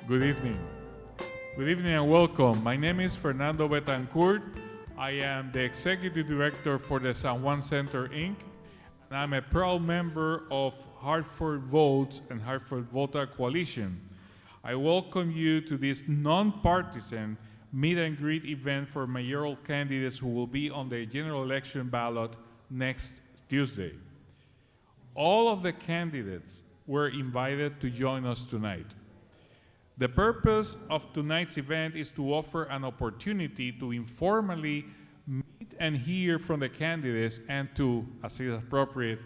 Good evening. Good evening and welcome. My name is Fernando Betancourt. I am the Executive Director for the San Juan Center, Inc., and I'm a proud member of Hartford Votes and Hartford Vota Coalition. I welcome you to this non-partisan meet and greet event for mayoral candidates who will be on the general election ballot next Tuesday. All of the candidates were invited to join us tonight. The purpose of tonight's event is to offer an opportunity to informally meet and hear from the candidates and to, as is appropriate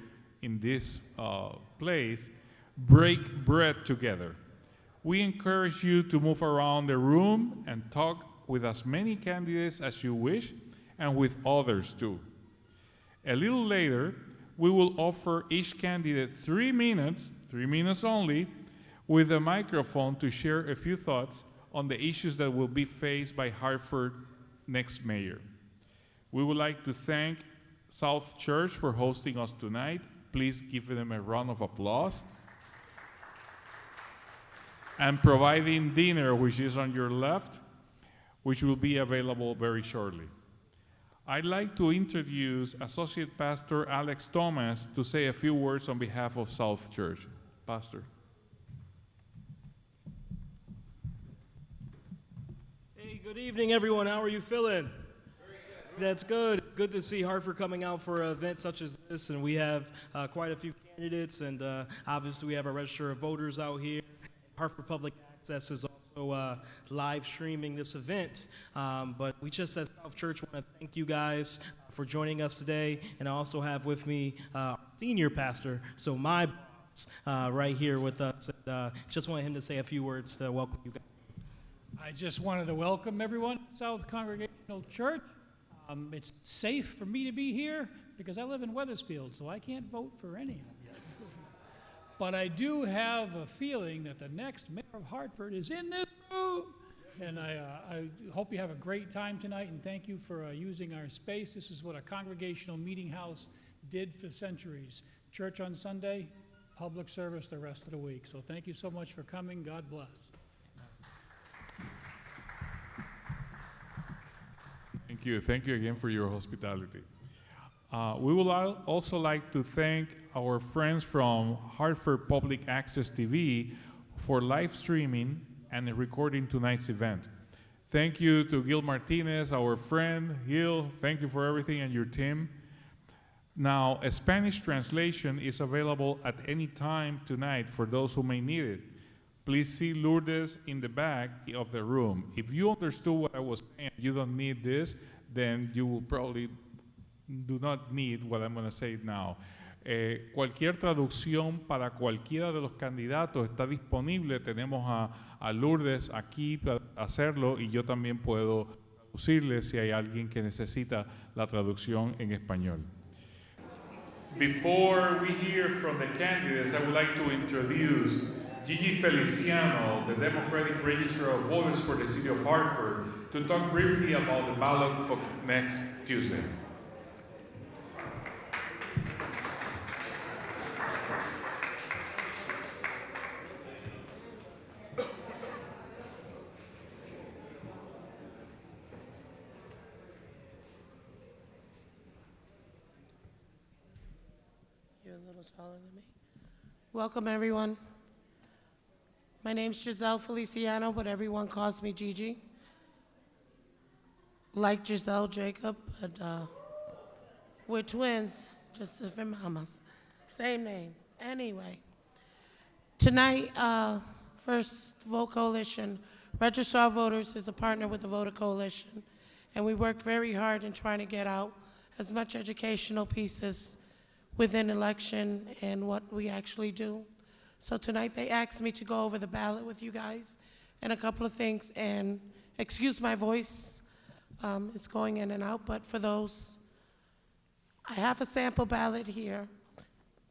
in this place, break bread together. We encourage you to move around the room and talk with as many candidates as you wish and with others too. A little later, we will offer each candidate 3 minutes only, with a microphone to share a few thoughts on the issues that will be faced by Hartford next mayor. We would like to thank South Church for hosting us tonight. Please give them a round of applause. And providing dinner, which is on your left, which will be available very shortly. I'd like to introduce Associate Pastor Alex Thomas to say a few words on behalf of South Church. Pastor. Good evening, everyone. How are you feeling? That's good. Good to see Hartford coming out for an event such as this, and we have quite a few candidates, and obviously we have a register of voters out here. Hartford Public Access is also live streaming this event, but we just as South Church want to thank you guys for joining us today, and I also have with me our senior pastor, so my boss, right here with us. And, just wanted him to say a few words to welcome you guys. I just wanted to welcome everyone to South Congregational Church. It's safe for me to be here because I live in Wethersfield, so I can't vote for any of you. But I do have a feeling that the next mayor of Hartford is in this room. And I hope you have a great time tonight, and thank you for using our space. This is what a congregational meeting house did for centuries. Church on Sunday, public service the rest of the week. So thank you so much for coming. God bless. Thank you. Thank you again for your hospitality. We would also like to thank our friends from Hartford Public Access TV for live streaming and recording tonight's event. Thank you to Gil Martinez, our friend. Gil, thank you for everything and your team. Now, a Spanish translation is available at any time tonight for those who may need it. Please see Lourdes in the back of the room. If you understood what I was saying, you don't need this, then you will probably do not need what I'm going to say now. Cualquier traducción para cualquiera de los candidatos está disponible. Tenemos a Lourdes aquí para hacerlo y yo también puedo traducirle si hay alguien que necesita la traducción en español. Before we hear from the candidates, I would like to introduce Gigi Feliciano, the Democratic Register of Voters for the City of Hartford, to talk briefly about the ballot for next Tuesday. You're a little taller than me. Welcome, everyone. My name's Giselle Feliciano, but everyone calls me Gigi. Like Giselle Jacob, but we're twins, just different mamas. Same name. Anyway, tonight, First Vote Coalition, Registrar of Voters is a partner with the Voter Coalition, and we work very hard in trying to get out as much educational pieces within election and what we actually do. So tonight they asked me to go over the ballot with you guys and a couple of things, and excuse my voice, it's going in and out, but for those, I have a sample ballot here.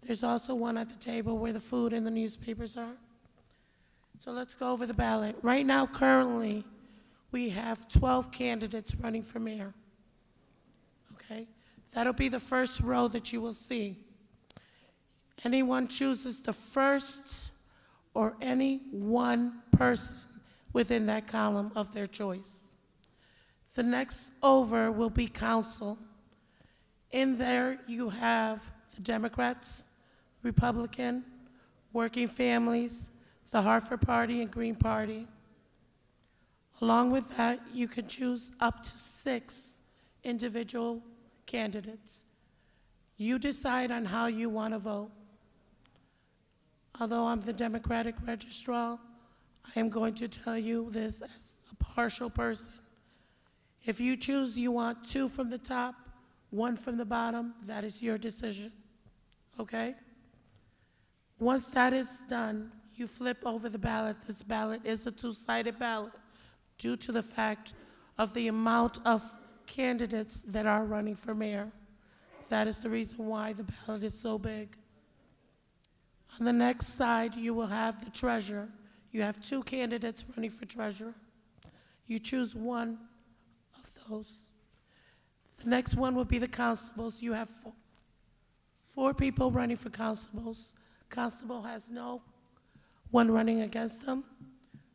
There's also one at the table where the food and the newspapers are. So let's go over the ballot. Right now, currently, we have 12 candidates running for mayor, okay? That'll be the first row that you will see. Anyone chooses the first or any one person within that column of their choice. The next over will be council. In there, you have the Democrats, Republican, Working Families, the Hartford Party, and Green Party. Along with that, you can choose up to 6 individual candidates. You decide on how you want to vote. Although I'm the Democratic registrar, I am going to tell you this as a partial person. If you choose you want 2 from the top, 1 from the bottom, that is your decision, okay? Once that is done, you flip over the ballot. This ballot is a 2-sided ballot due to the fact of the amount of candidates that are running for mayor. That is the reason why the ballot is so big. On the next side, you will have the treasurer. You have 2 candidates running for treasurer. You choose one of those. The next one will be the constables. You have 4 people running for constables. Constable has no one running against them.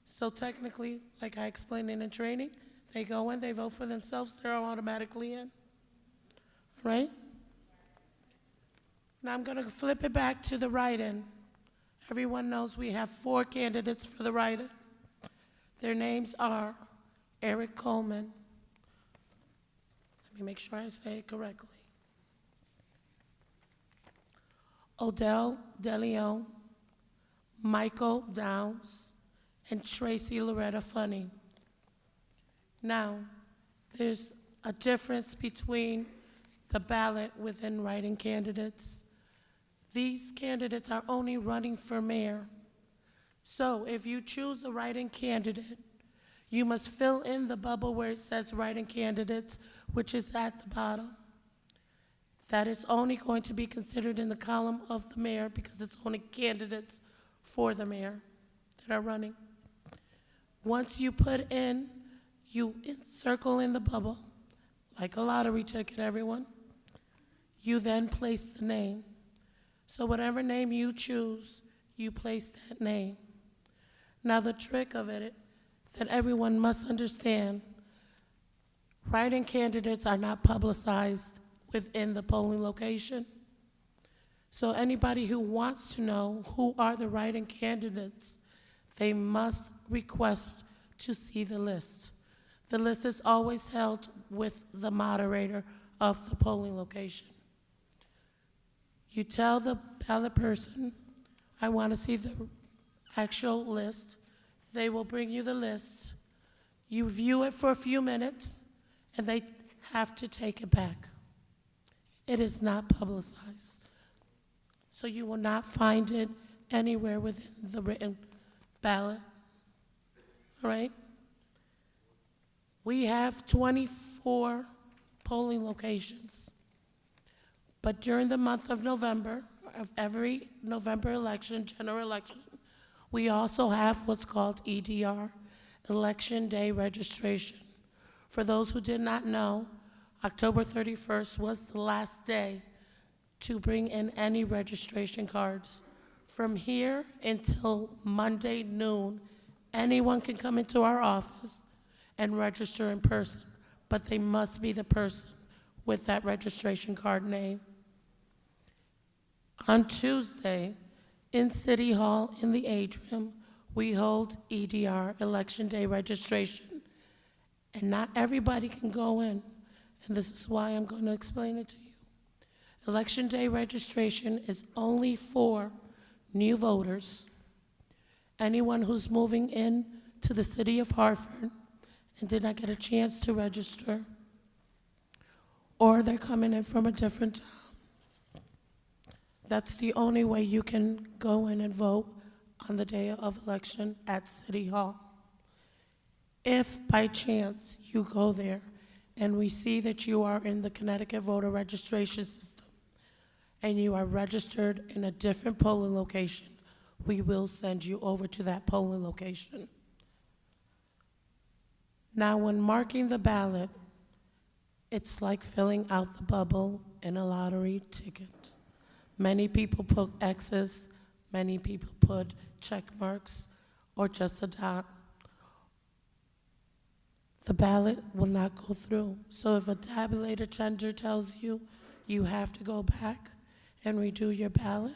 So technically, like I explained in the training, they go in, they vote for themselves, they're automatically in, right? Now I'm gonna flip it back to the write-in. Everyone knows we have 4 candidates for the write-in. Their names are Eric Coleman. Let me make sure I say it correctly. Odell DeLeon, Michael Downs, and Tracy Loretta Funny. Now, there's a difference between the ballot within write-in candidates. These candidates are only running for mayor. So if you choose a write-in candidate, you must fill in the bubble where it says write-in candidates, which is at the bottom. That is only going to be considered in the column of the mayor because it's only candidates for the mayor that are running. Once you put in, you circle in the bubble, like a lottery ticket, everyone. You then place the name. So whatever name you choose, you place that name. Now the trick of it that everyone must understand, write-in candidates are not publicized within the polling location. So anybody who wants to know who are the write-in candidates, they must request to see the list. The list is always held with the moderator of the polling location. You tell the ballot person, I want to see the actual list. They will bring you the list. You view it for a few minutes, and they have to take it back. It is not publicized. So you will not find it anywhere within the written ballot. All right? We have 24 polling locations. But during the month of November, of every November election, general election, we also have what's called EDR, Election Day Registration. For those who did not know, October 31st was the last day to bring in any registration cards. From here until Monday noon, anyone can come into our office and register in person, but they must be the person with that registration card name. On Tuesday, in City Hall in the atrium, we hold EDR, Election Day Registration, and not everybody can go in, and this is why I'm going to explain it to you. Election Day registration is only for new voters, anyone who's moving in to the city of Hartford and did not get a chance to register, or they're coming in from a different town. That's the only way you can go in and vote on the day of election at City Hall. If by chance you go there and we see that you are in the Connecticut voter registration system and you are registered in a different polling location, we will send you over to that polling location. Now, when marking the ballot, it's like filling out the bubble in a lottery ticket. Many people put X's, many people put check marks, or just a dot. the ballot will not go through. So if a tabulator tender tells you you have to go back and redo your ballot,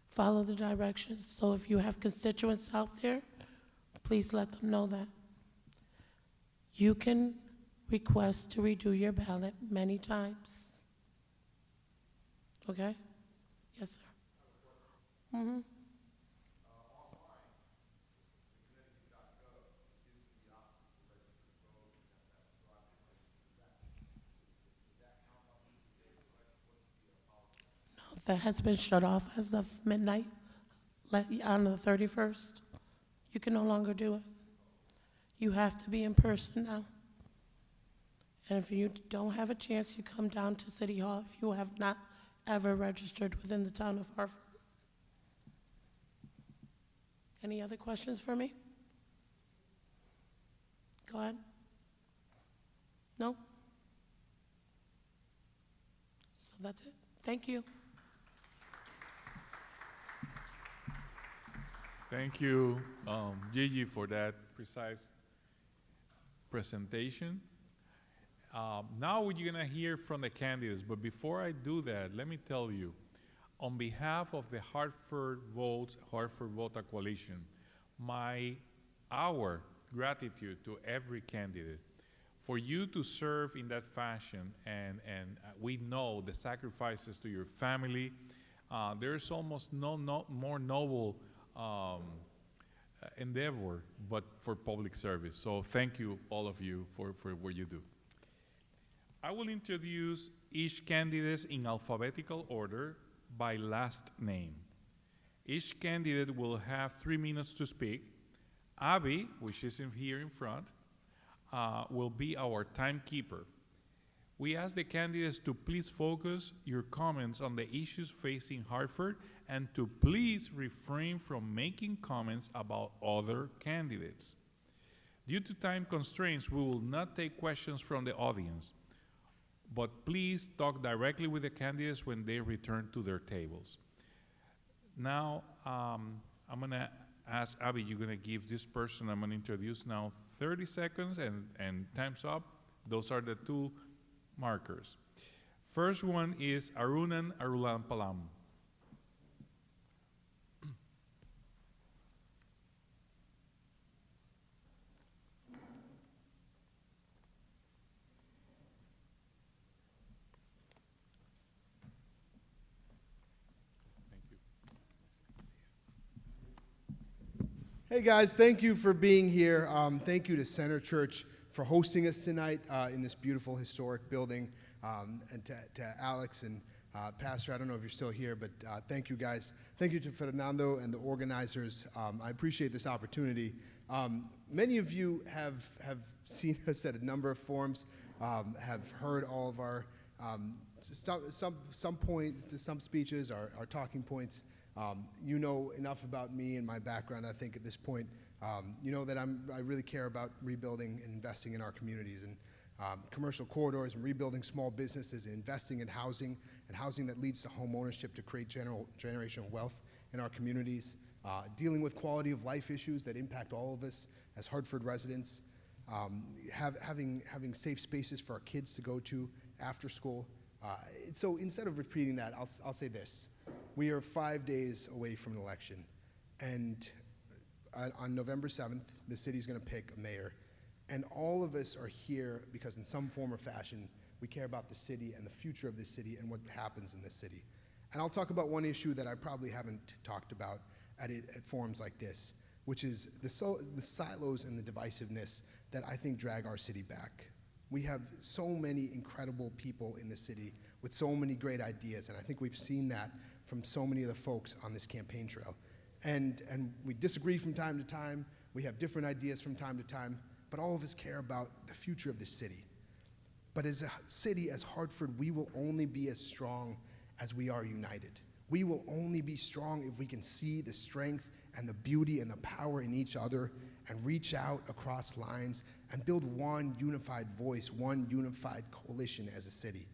follow the directions. So if you have constituents out there, please let them know that. You can request to redo your ballot many times. Okay? Yes, sir. Mm-hmm. That has been shut off as of midnight on the 31st. You can no longer do it. You have to be in person now. And if you don't have a chance, you come down to City Hall if you have not ever registered within the town of Hartford. Any other questions for me? Go ahead. No? So that's it. Thank you. Thank you, Gigi, for that precise presentation. Now you're going to hear from the candidates, but before I do that, let me tell you, on behalf of the Hartford Vota Coalition, our gratitude to every candidate for you to serve in that fashion, and we know the sacrifices to your family. There's almost no more noble endeavor but for public service. So thank you, all of you, for what you do. I will introduce each candidate in alphabetical order by last name. Each candidate will have 3 minutes to speak. Abby, which is here in front, will be our timekeeper. We ask the candidates to please focus your comments on the issues facing Hartford and to please refrain from making comments about other candidates. Due to time constraints, we will not take questions from the audience, but please talk directly with the candidates when they return to their tables. Now, I'm gonna ask Abby, you're gonna give this person I'm gonna introduce now 30 seconds and time's up. Those are the 2 markers. First one is Arunan Arulampalam. Hey guys, thank you for being here. Thank you to Center Church for hosting us tonight in this beautiful historic building. And to Alex and Pastor, I don't know if you're still here, but thank you guys. Thank you to Fernando and the organizers. I appreciate this opportunity. Many of you have seen us at a number of forums, have heard all of our some speeches, our talking points. You know enough about me and my background, I think, at this point. You know that I really care about rebuilding and investing in our communities and commercial corridors and rebuilding small businesses and investing in housing and housing that leads to home ownership to create generational wealth in our communities, dealing with quality of life issues that impact all of us as Hartford residents, having safe spaces for our kids to go to after school. So instead of repeating that, I'll say this. We are 5 days away from an election, and on November 7th, the city's going to pick a mayor, and all of us are here because in some form or fashion, we care about the city and the future of this city and what happens in this city. And I'll talk about one issue that I probably haven't talked about at forums like this, which is the silos and the divisiveness that I think drag our city back. We have so many incredible people in the city with so many great ideas, and I think we've seen that from so many of the folks on this campaign trail. And we disagree from time to time, we have different ideas from time to time, but all of us care about the future of this city. But as a city, as Hartford, we will only be as strong as we are united. We will only be strong if we can see the strength and the beauty and the power in each other and reach out across lines and build one unified voice, one unified coalition as a city.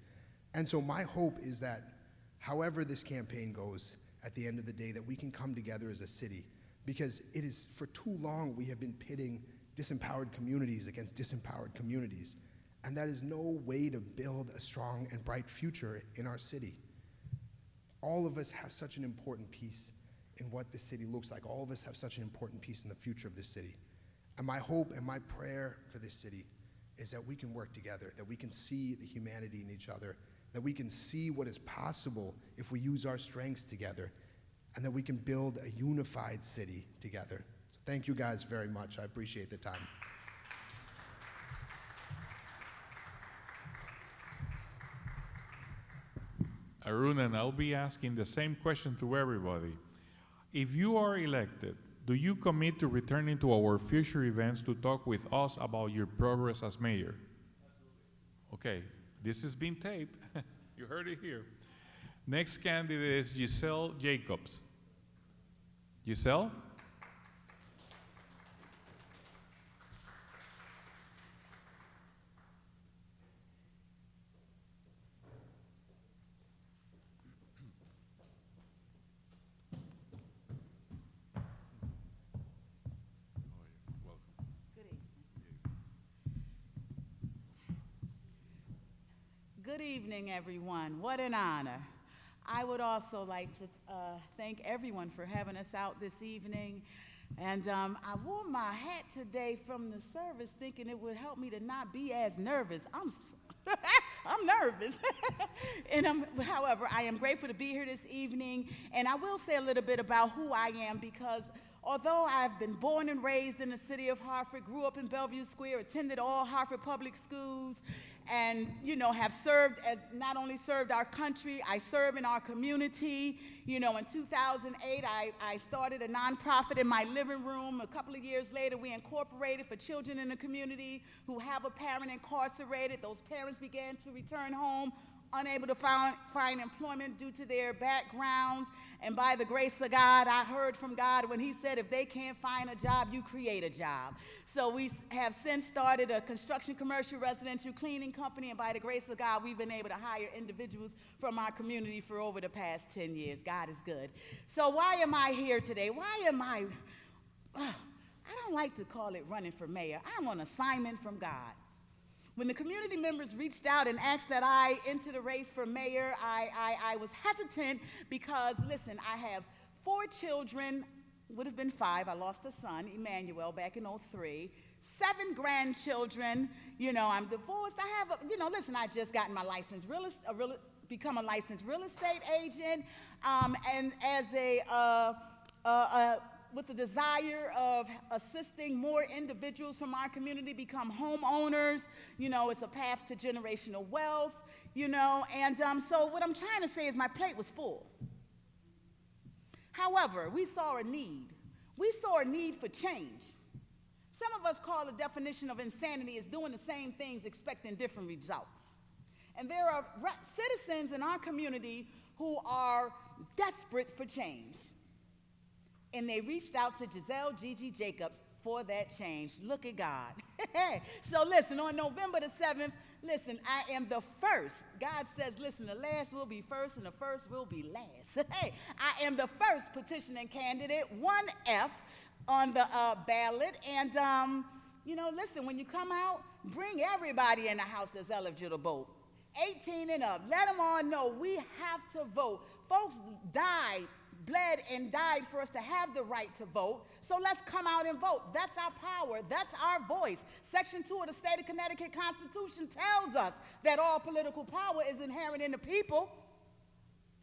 And so my hope is that however this campaign goes, at the end of the day, that we can come together as a city, because it is, for too long, we have been pitting disempowered communities against disempowered communities. And that is no way to build a strong and bright future in our city. All of us have such an important piece in what this city looks like. All of us have such an important piece in the future of this city. And my hope and my prayer for this city is that we can work together, that we can see the humanity in each other, that we can see what is possible if we use our strengths together, and that we can build a unified city together. So thank you guys very much. I appreciate the time. Arun, and I'll be asking the same question to everybody. If you are elected, do you commit to returning to our future events to talk with us about your progress as mayor? Okay, this is being taped. You heard it here. Next candidate is Giselle Jacobs. Giselle? Good evening, everyone. What an honor. I would also like to thank everyone for having us out this evening. And I wore my hat today from the service thinking it would help me to not be as nervous. I'm nervous. However, I am grateful to be here this evening. And I will say a little bit about who I am, because although I've been born and raised in the city of Hartford, grew up in Bellevue Square, attended all Hartford public schools, and have served as, not only served our country, I serve in our community. In 2008, I started a nonprofit in my living room. A couple of years later, we incorporated for children in the community who have a parent incarcerated. Those parents began to return home, unable to find employment due to their backgrounds. And by the grace of God, I heard from God when he said, if they can't find a job, you create a job. So we have since started a construction, commercial, residential cleaning company, and by the grace of God, we've been able to hire individuals from our community for over the past 10 years. God is good. So why am I here today? I don't like to call it running for mayor. I'm on assignment from God. When the community members reached out and asked that I enter the race for mayor, I was hesitant because, listen, I have 4 children, would have been 5. I lost a son, Emmanuel, back in '03. 7 grandchildren. I'm divorced. I have, listen, I just gotten my license, become a licensed real estate agent, and as with the desire of assisting more individuals from our community become homeowners. It's a path to generational wealth, and so what I'm trying to say is my plate was full. However, we saw a need. We saw a need for change. Some of us call the definition of insanity as doing the same things expecting different results. And there are citizens in our community who are desperate for change. And they reached out to Giselle Gigi Jacobs for that change. Look at God. So listen, on November the 7th, listen, I am the first. God says, listen, the last will be first and the first will be last. I am the first petitioning candidate, 1F on the ballot. And, listen, when you come out, bring everybody in the house that's eligible to vote. 18 and up. Let them all know we have to vote. Folks bled and died for us to have the right to vote, so let's come out and vote. That's our power. That's our voice. Section 2 of the state of Connecticut Constitution tells us that all political power is inherent in the people,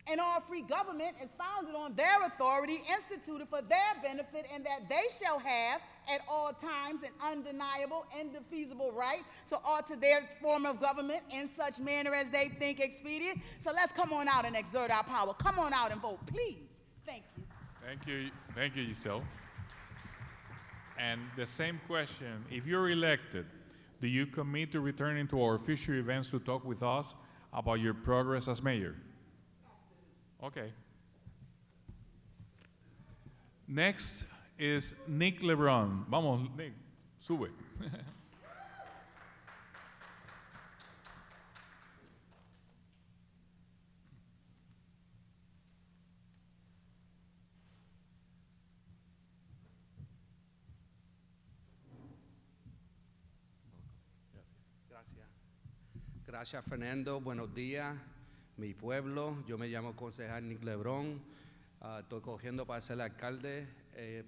and all free government is founded on their authority, instituted for their benefit, and that they shall have at all times an undeniable, indefeasible right to alter their form of government in such manner as they think expedient. So let's come on out and exert our power. Come on out and vote, please. Thank you. Thank you, Giselle. And the same question, if you're elected, do you commit to returning to our future events to talk with us about your progress as mayor? Okay. Next is Nick Lebron. Vamos, Nick, sube. Gracias, Fernando. Buenos días, mi pueblo. Yo me llamo concejal Nick Lebrón. Estoy cogiendo para ser alcalde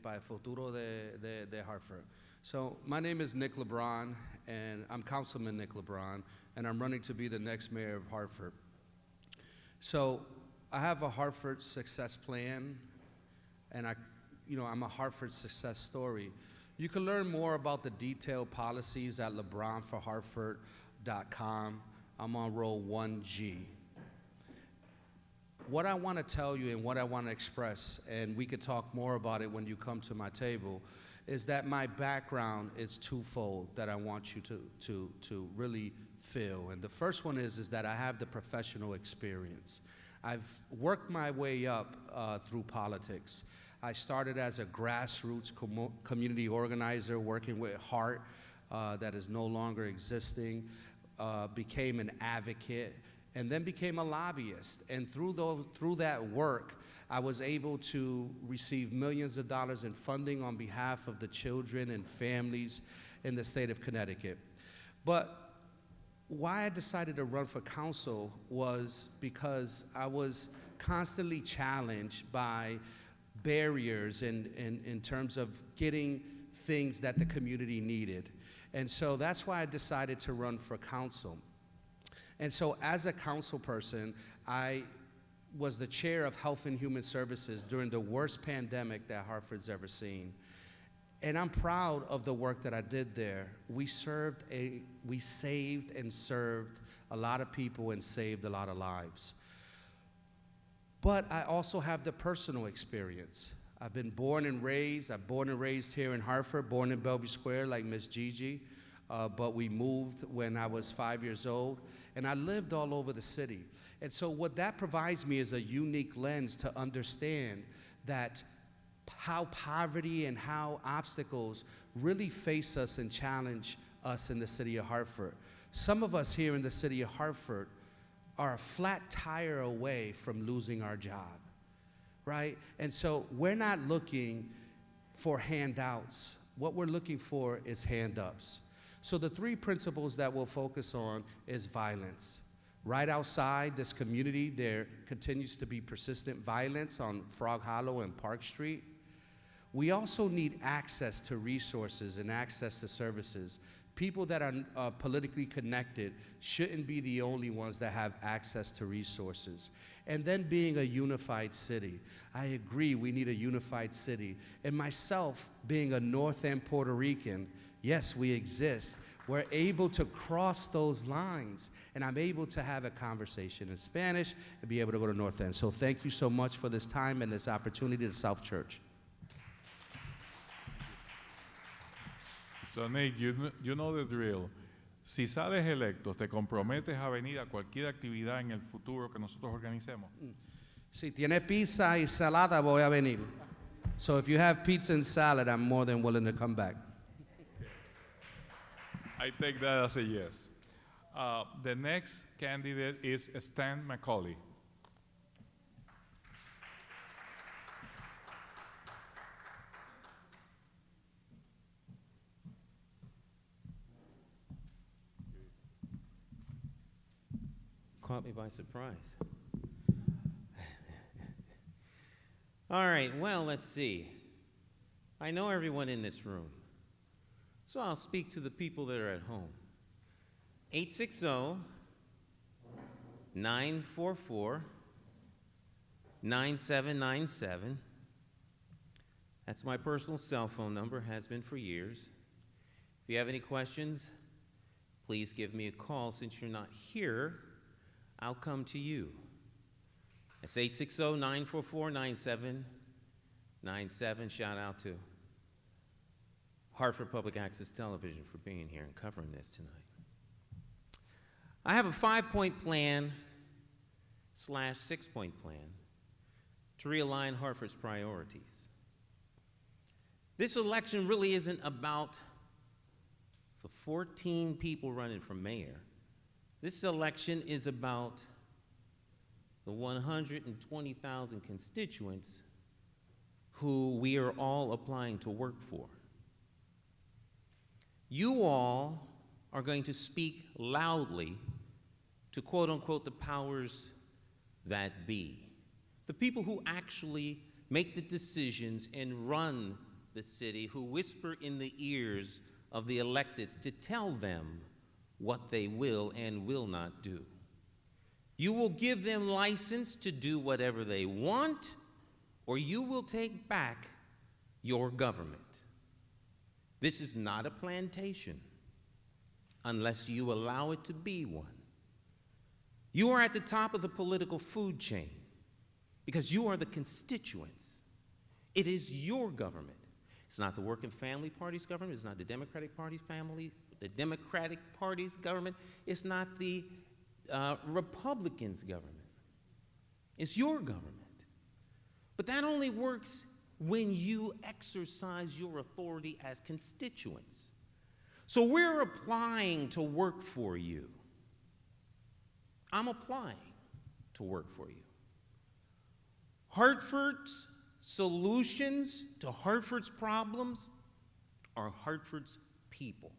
para el futuro de Hartford. So my name is Nick LeBron, and I'm Councilman Nick LeBron, and I'm running to be the next mayor of Hartford. So I have a Hartford success plan, and I'm a Hartford success story. You can learn more about the detailed policies at lebronforhartford.com. I'm on row 1G. What I want to tell you and what I want to express, and we could talk more about it when you come to my table, is that my background is twofold that I want you to really feel. And the first one is that I have the professional experience. I've worked my way up through politics. I started as a grassroots community organizer working with Hart that is no longer existing, became an advocate, and then became a lobbyist. And through that work, I was able to receive millions of dollars in funding on behalf of the children and families in the state of Connecticut. But why I decided to run for council was because I was constantly challenged by barriers in terms of getting things that the community needed. And so that's why I decided to run for council. And so as a council person, I was the chair of Health and Human Services during the worst pandemic that Hartford's ever seen. And I'm proud of the work that I did there. We saved and served a lot of people and saved a lot of lives. But I also have the personal experience. I've been born and raised here in Hartford, born in Bellevue Square like Miss Gigi, but we moved when I was 5 years old, and I lived all over the city. And so what that provides me is a unique lens to understand that how poverty and how obstacles really face us and challenge us in the city of Hartford. Some of us here in the city of Hartford are a flat tire away from losing our job, right? And so we're not looking for handouts. What we're looking for is hand-ups. So the three principles that we'll focus on is violence. Right outside this community, there continues to be persistent violence on Frog Hollow and Park Street. We also need access to resources and access to services. People that are politically connected shouldn't be the only ones that have access to resources. And then being a unified city. I agree, we need a unified city. And myself, being a North End Puerto Rican, yes, we exist. We're able to cross those lines, and I'm able to have a conversation in Spanish and be able to go to North End. So thank you so much for this time and this opportunity to South Church. So Nick, you know the drill. Si sales electo, ¿te comprometes a venir a cualquier actividad en el futuro que nosotros organicemos? Si tiene pizza y salada, voy a venir. So if you have pizza and salad, I'm more than willing to come back. I take that as a yes. The next candidate is Stan McCauley. Caught me by surprise. All right, well, let's see. I know everyone in this room, so I'll speak to the people that are at home. 860-944-9797. That's my personal cell phone number, has been for years. If you have any questions, please give me a call. Since you're not here, I'll come to you. That's 860-944-9797. Shout out to Hartford Public Access Television for being here and covering this tonight. I have a 5-point plan / 6-point plan to realign Hartford's priorities. This election really isn't about the 14 people running for mayor. This election is about the 120,000 constituents who we are all applying to work for. You all are going to speak loudly to quote unquote the powers that be, the people who actually make the decisions and run the city, who whisper in the ears of the electeds to tell them what they will and will not do. You will give them license to do whatever they want, or you will take back your government. This is not a plantation unless you allow it to be one. You are at the top of the political food chain because you are the constituents. It is your government. It's not the Working Family Party's government. It's not the Democratic Party's government. It's not the Republicans' government. It's your government. But that only works when you exercise your authority as constituents. So we're applying to work for you. I'm applying to work for you. Hartford's solutions to Hartford's problems are Hartford's people.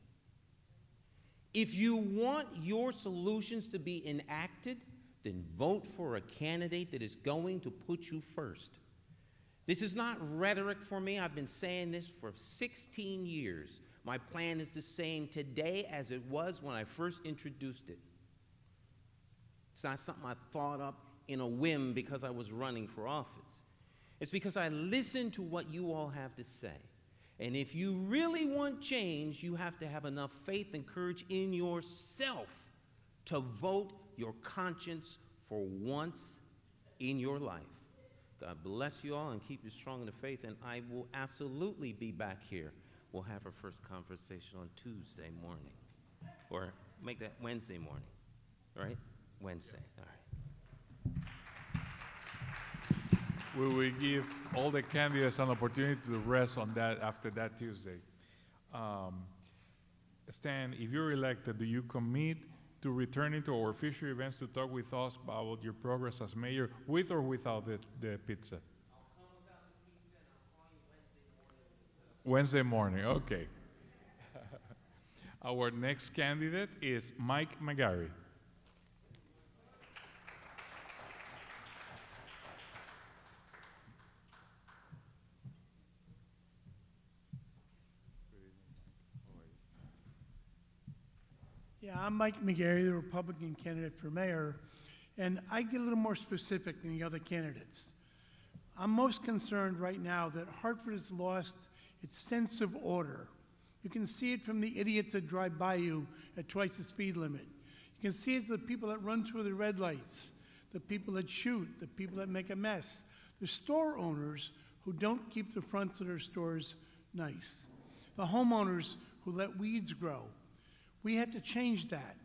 If you want your solutions to be enacted, then vote for a candidate that is going to put you first. This is not rhetoric for me. I've been saying this for 16 years. My plan is the same today as it was when I first introduced it. It's not something I thought up in a whim because I was running for office. It's because I listened to what you all have to say. And if you really want change, you have to have enough faith and courage in yourself to vote your conscience for once in your life. God bless you all and keep you strong in the faith, and I will absolutely be back here. We'll have our first conversation on Tuesday morning, or make that Wednesday morning, right? Wednesday, all right. We will give all the candidates an opportunity to rest on that after that Tuesday. Stan, if you're elected, do you commit to returning to our official events to talk with us about your progress as mayor, with or without the pizza? I'll come without the pizza and I'll call you Wednesday morning. Wednesday morning, okay. Our next candidate is Mike McGarry. Yeah, I'm Mike McGarry, the Republican candidate for mayor, and I get a little more specific than the other candidates. I'm most concerned right now that Hartford has lost its sense of order. You can see it from the idiots that drive by you at twice the speed limit. You can see it to the people that run through the red lights, the people that shoot, the people that make a mess, the store owners who don't keep the fronts of their stores nice, the homeowners who let weeds grow. We have to change that.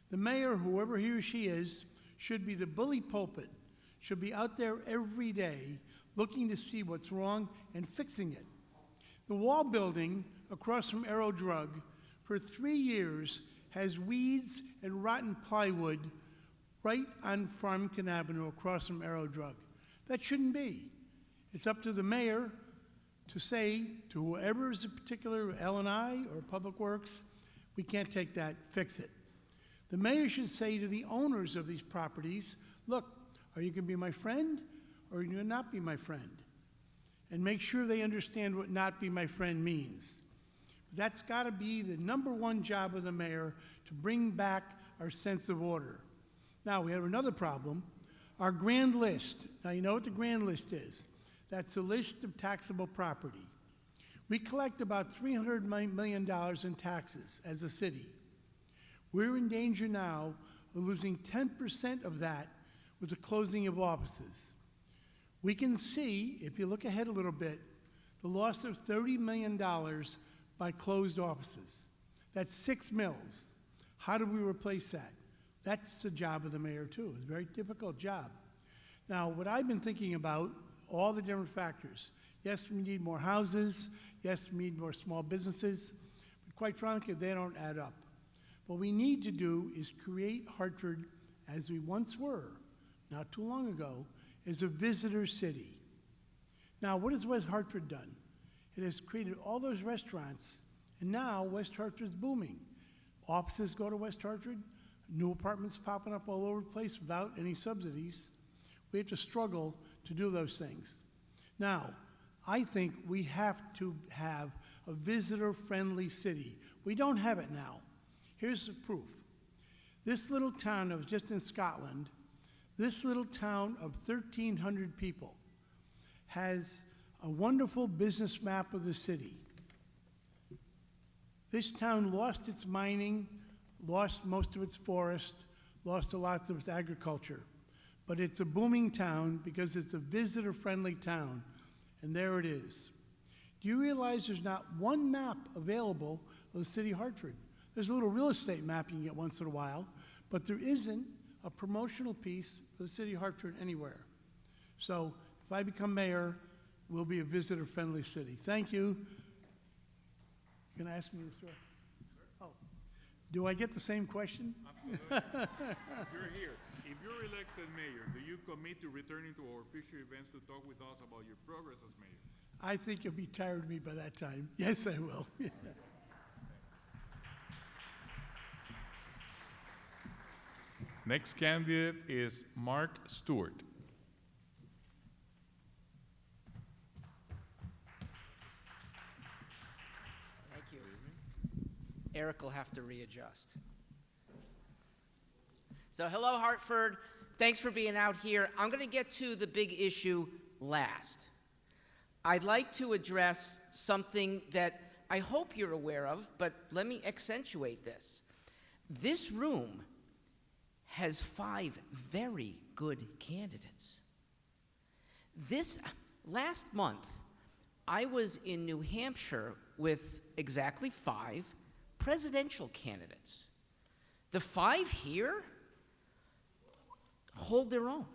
The mayor, whoever he or she is, should be the bully pulpit, should be out there every day looking to see what's wrong and fixing it. The wall building across from Aero Drug for 3 years has weeds and rotten plywood right on Farmington Avenue across from Aero Drug. That shouldn't be. It's up to the mayor to say to whoever is a particular L&I or Public Works, we can't take that, fix it. The mayor should say to the owners of these properties, look, are you gonna be my friend or are you gonna not be my friend? And make sure they understand what not be my friend means. That's gotta be the #1 job of the mayor, to bring back our sense of order. Now, we have another problem, our grand list. Now, you know what the grand list is. That's a list of taxable property. We collect about $300 million in taxes as a city. We're in danger now of losing 10% of that with the closing of offices. We can see, if you look ahead a little bit, the loss of $30 million by closed offices. That's 6 mills. How do we replace that? That's the job of the mayor too. It's a very difficult job. Now, what I've been thinking about, all the different factors. Yes, we need more houses. Yes, we need more small businesses. But quite frankly, they don't add up. What we need to do is create Hartford, as we once were, not too long ago, as a visitor city. Now, what has West Hartford done? It has created all those restaurants, and now West Hartford's booming. Offices go to West Hartford, new apartments popping up all over the place without any subsidies. We have to struggle to do those things. Now, I think we have to have a visitor-friendly city. We don't have it now. Here's the proof. This little town that was just in Scotland, this little town of 1,300 people has a wonderful business map of the city. This town lost its mining, lost most of its forest, lost a lot of its agriculture. But it's a booming town because it's a visitor-friendly town, and there it is. Do you realize there's not one map available of the city of Hartford? There's a little real estate map you can get once in a while, but there isn't a promotional piece for the city of Hartford anywhere. So if I become mayor, we'll be a visitor-friendly city. Thank you. You gonna ask me the story? Oh, do I get the same question? Absolutely. If you're here, if you're elected mayor, do you commit to returning to our future events to talk with us about your progress as mayor? I think you'll be tired of me by that time. Yes, I will. Next candidate is Mark Stewart. Thank you. Eric will have to readjust. So hello, Hartford. Thanks for being out here. I'm going to get to the big issue last. I'd like to address something that I hope you're aware of, but let me accentuate this. This room has 5 very good candidates. Last month, I was in New Hampshire with exactly 5 presidential candidates. The 5 here hold their own,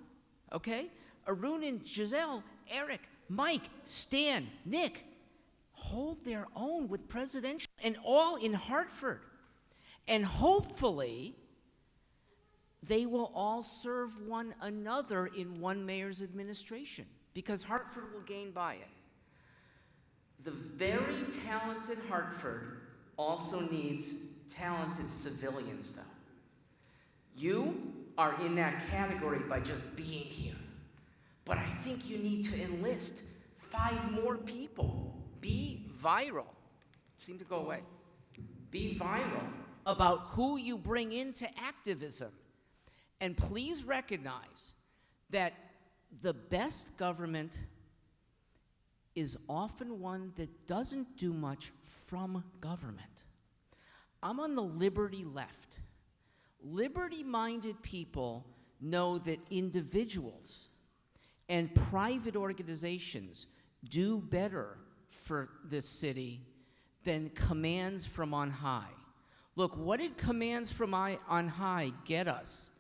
okay? Arun and Giselle, Eric, Mike, Stan, Nick, hold their own with presidential, and all in Hartford. And hopefully, they will all serve one another in one mayor's administration, because Hartford will gain by it. The very talented Hartford also needs talented civilian stuff. You are in that category by just being here. But I think you need to enlist 5 more people. Be viral. Seem to go away. Be viral about who you bring into activism. And please recognize that the best government is often one that doesn't do much from government. I'm on the liberty left. Liberty-minded people know that individuals and private organizations do better for this city than commands from on high. Look, what did commands from on high get us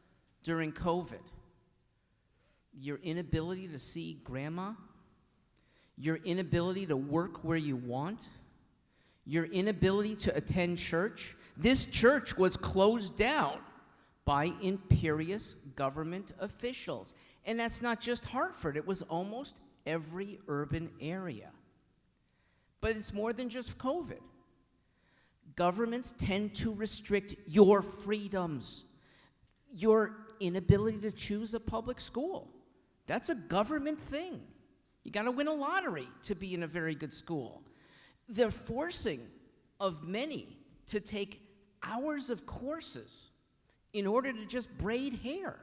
during COVID? Your inability to see grandma, your inability to work where you want, your inability to attend church. This church was closed down by imperious government officials. And that's not just Hartford, it was almost every urban area. But it's more than just COVID. Governments tend to restrict your freedoms, your inability to choose a public school. That's a government thing. You got to win a lottery to be in a very good school. They're forcing of many to take hours of courses in order to just braid hair.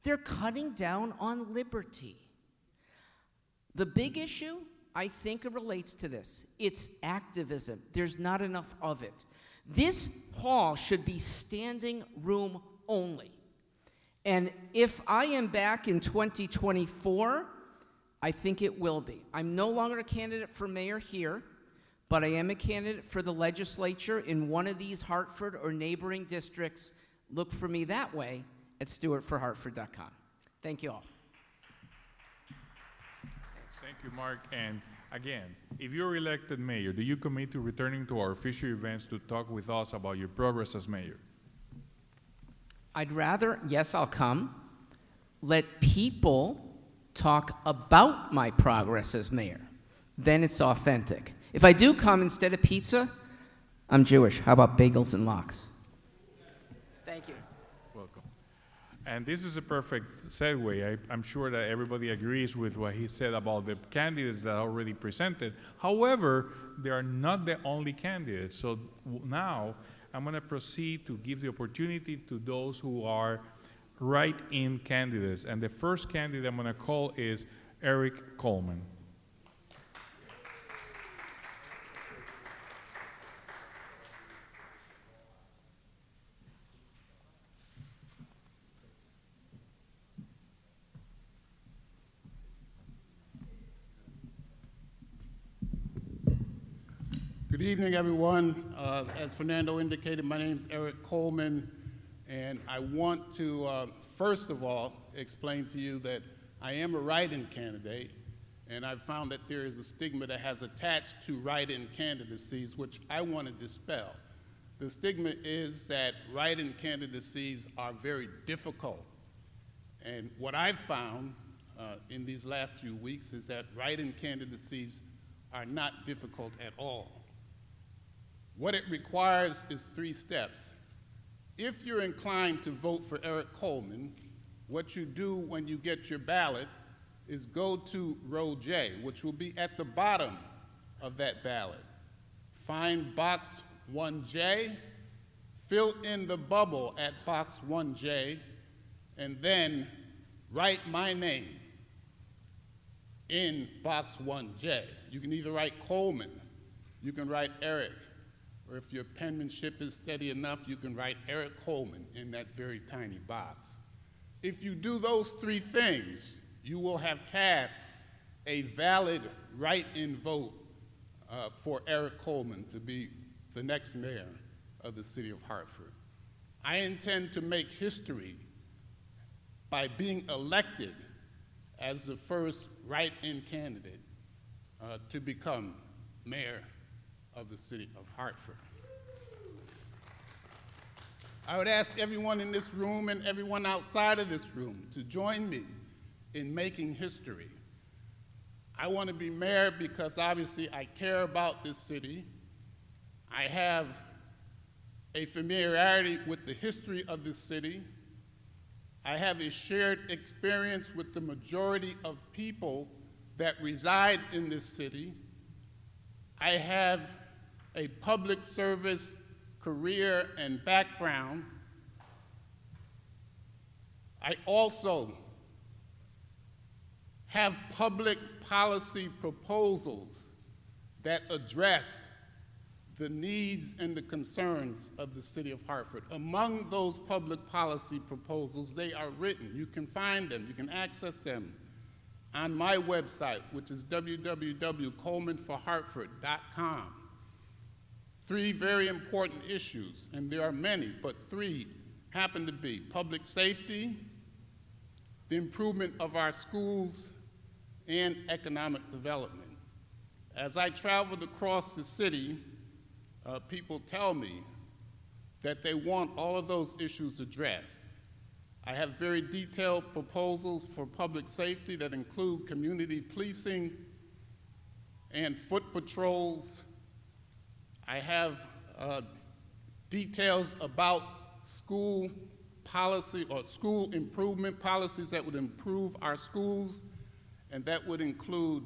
They're cutting down on liberty. The big issue, I think it relates to this. It's activism. There's not enough of it. This hall should be standing room only. And if I am back in 2024, I think it will be. I'm no longer a candidate for mayor here, but I am a candidate for the legislature in one of these Hartford or neighboring districts. Look for me that way at stewartforhartford.com. Thank you all. Thank you, Mark. And again, if you're elected mayor, do you commit to returning to our future events to talk with us about your progress as mayor? I'd rather, yes, I'll come. Let people talk about my progress as mayor. Then it's authentic. If I do come instead of pizza, I'm Jewish. How about bagels and lox? Thank you. And this is a perfect segue. I'm sure that everybody agrees with what he said about the candidates that are already presented. However, they are not the only candidates. So now I'm going to proceed to give the opportunity to those who are write-in candidates. And the first candidate I'm going to call is Eric Coleman. Good evening, everyone. As Fernando indicated, my name is Eric Coleman, and I want to, first of all, explain to you that I am a write-in candidate, and I've found that there is a stigma that has attached to write-in candidacies, which I want to dispel. The stigma is that write-in candidacies are very difficult, and what I've found in these last few weeks is that write-in candidacies are not difficult at all. What it requires is 3 steps. If you're inclined to vote for Eric Coleman, what you do when you get your ballot is go to row J, which will be at the bottom of that ballot. Find box 1J, fill in the bubble at box 1J, and then write my name in box 1J. You can either write Coleman, you can write Eric, or if your penmanship is steady enough, you can write Eric Coleman in that very tiny box. If you do those 3 things, you will have cast a valid write-in vote for Eric Coleman to be the next mayor of the city of Hartford. I intend to make history by being elected as the first write-in candidate to become mayor of the city of Hartford. I would ask everyone in this room and everyone outside of this room to join me in making history. I want to be mayor because obviously I care about this city. I have a familiarity with the history of this city. I have a shared experience with the majority of people that reside in this city. I have a public service career and background. I also have public policy proposals that address the needs and the concerns of the city of Hartford. Among those public policy proposals, they are written. You can find them, you can access them on my website, which is www.colemanforhartford.com. 3 very important issues, and there are many, but 3 happen to be public safety, the improvement of our schools, and economic development. As I traveled across the city, people tell me that they want all of those issues addressed. I have very detailed proposals for public safety that include community policing and foot patrols. I have details about school policy or school improvement policies that would improve our schools, and that would include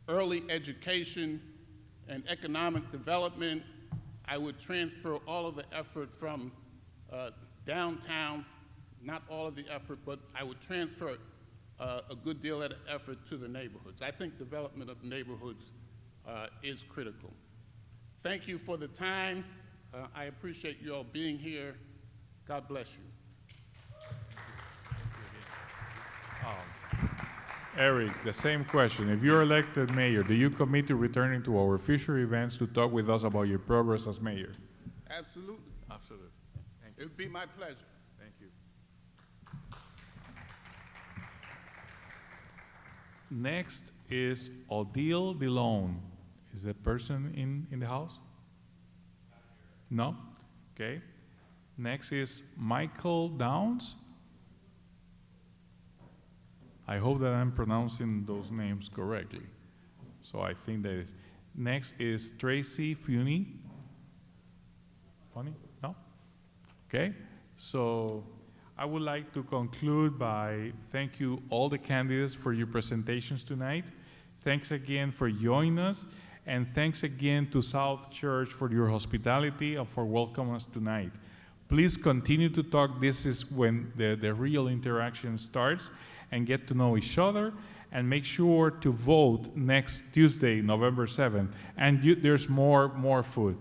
early education and economic development. I would transfer all of the effort from downtown, not all of the effort, but I would transfer a good deal of the effort to the neighborhoods. I think development of the neighborhoods is critical. Thank you for the time. I appreciate you all being here. God bless you. Eric, the same question. If you're elected mayor, do you commit to returning to our future events to talk with us about your progress as mayor? Absolutely. Absolutely. Thank you. It would be my pleasure. Thank you. Next is Odile DeLone. Is that person in the house? No? Okay. Next is Michael Downs. I hope that I'm pronouncing those names correctly. So I think that is. Next is Tracy Funny. Funny? No? Okay. So I would like to conclude by thank you all the candidates for your presentations tonight. Thanks again for joining us, and thanks again to South Church for your hospitality and for welcoming us tonight. Please continue to talk. This is when the real interaction starts, and get to know each other, and make sure to vote next Tuesday, November 7th. And there's more food.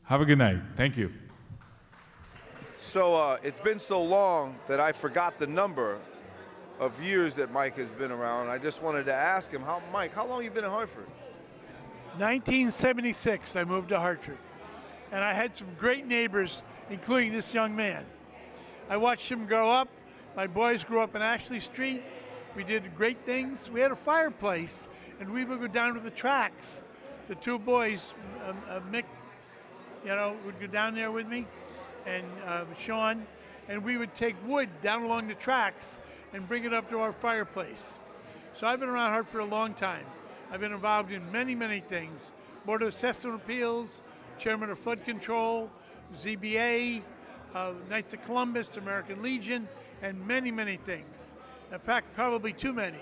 Have a good night. Thank you. So it's been so long that I forgot the number of years that Mike has been around. I just wanted to ask him, Mike, how long have you been in Hartford? 1976, I moved to Hartford. And I had some great neighbors, including this young man. I watched him grow up. My boys grew up in Ashley Street. We did great things. We had a fireplace, and we would go down to the tracks. The two boys, Mick, would go down there with me, and Sean, and we would take wood down along the tracks and bring it up to our fireplace. So I've been around Hartford a long time. I've been involved in many, many things. Board of Assessment Appeals, Chairman of Flood Control, ZBA, Knights of Columbus, American Legion, and many, many things. In fact, probably too many.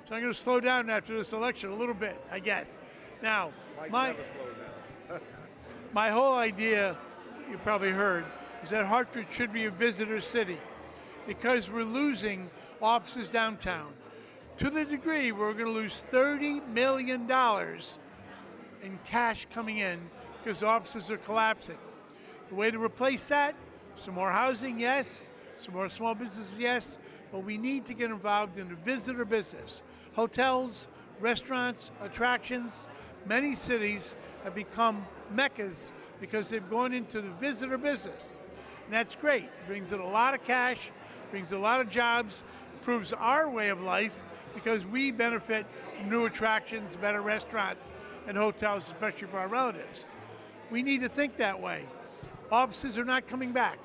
So I'm going to slow down after this election a little bit, I guess. Now, my whole idea, you probably heard, is that Hartford should be a visitor city because we're losing offices downtown to the degree we're going to lose $30 million in cash coming in because offices are collapsing. The way to replace that, some more housing, yes, some more small businesses, yes, but we need to get involved in the visitor business. Hotels, restaurants, attractions, many cities have become meccas because they've gone into the visitor business. And that's great. It brings in a lot of cash, brings a lot of jobs, improves our way of life because we benefit from new attractions, better restaurants, and hotels, especially for our relatives. We need to think that way. Offices are not coming back.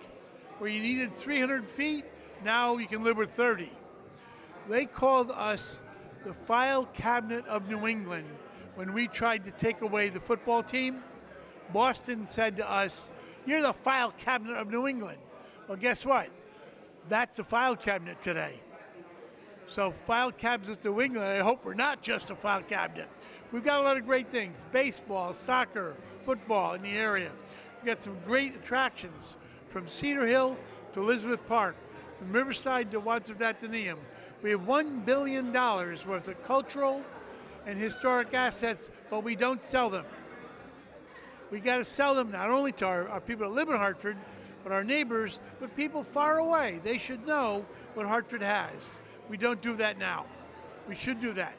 Where you needed 300 feet, now you can live with 30. They called us the file cabinet of New England when we tried to take away the football team. Boston said to us, "You're the file cabinet of New England." Well, guess what? That's the file cabinet today. So file cabinets of New England, I hope we're not just a file cabinet. We've got a lot of great things, baseball, soccer, football in the area. We've got some great attractions from Cedar Hill to Elizabeth Park, from Riverside to Wadsworth Atheneum. We have $1 billion worth of cultural and historic assets, but we don't sell them. We got to sell them not only to our people that live in Hartford, but our neighbors, but people far away. They should know what Hartford has. We don't do that now. We should do that.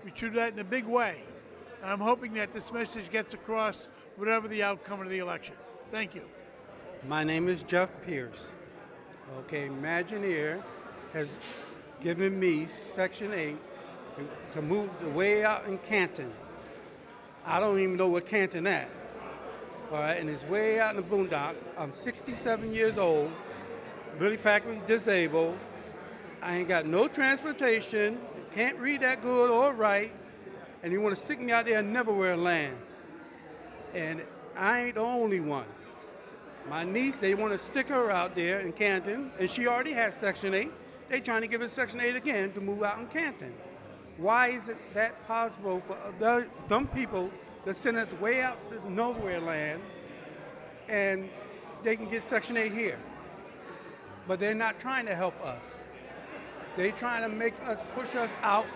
We should do that in a big way. And I'm hoping that this message gets across whatever the outcome of the election. Thank you. My name is Jeff Pierce. Okay, Imagineer has given me Section 8 to move way out in Canton. I don't even know where Canton at. All right, and it's way out in the boondocks. I'm 67 years old, really practically disabled. I ain't got no transportation, can't read that good or write, and you want to stick me out there and never wear land. And I ain't the only one. My niece, they want to stick her out there in Canton, and she already has Section 8. They trying to give her Section 8 again to move out in Canton. Why is it that possible for them people to send us way out this nowhere land and they can get Section 8 here? But they're not trying to help us. They're trying to make us, push us out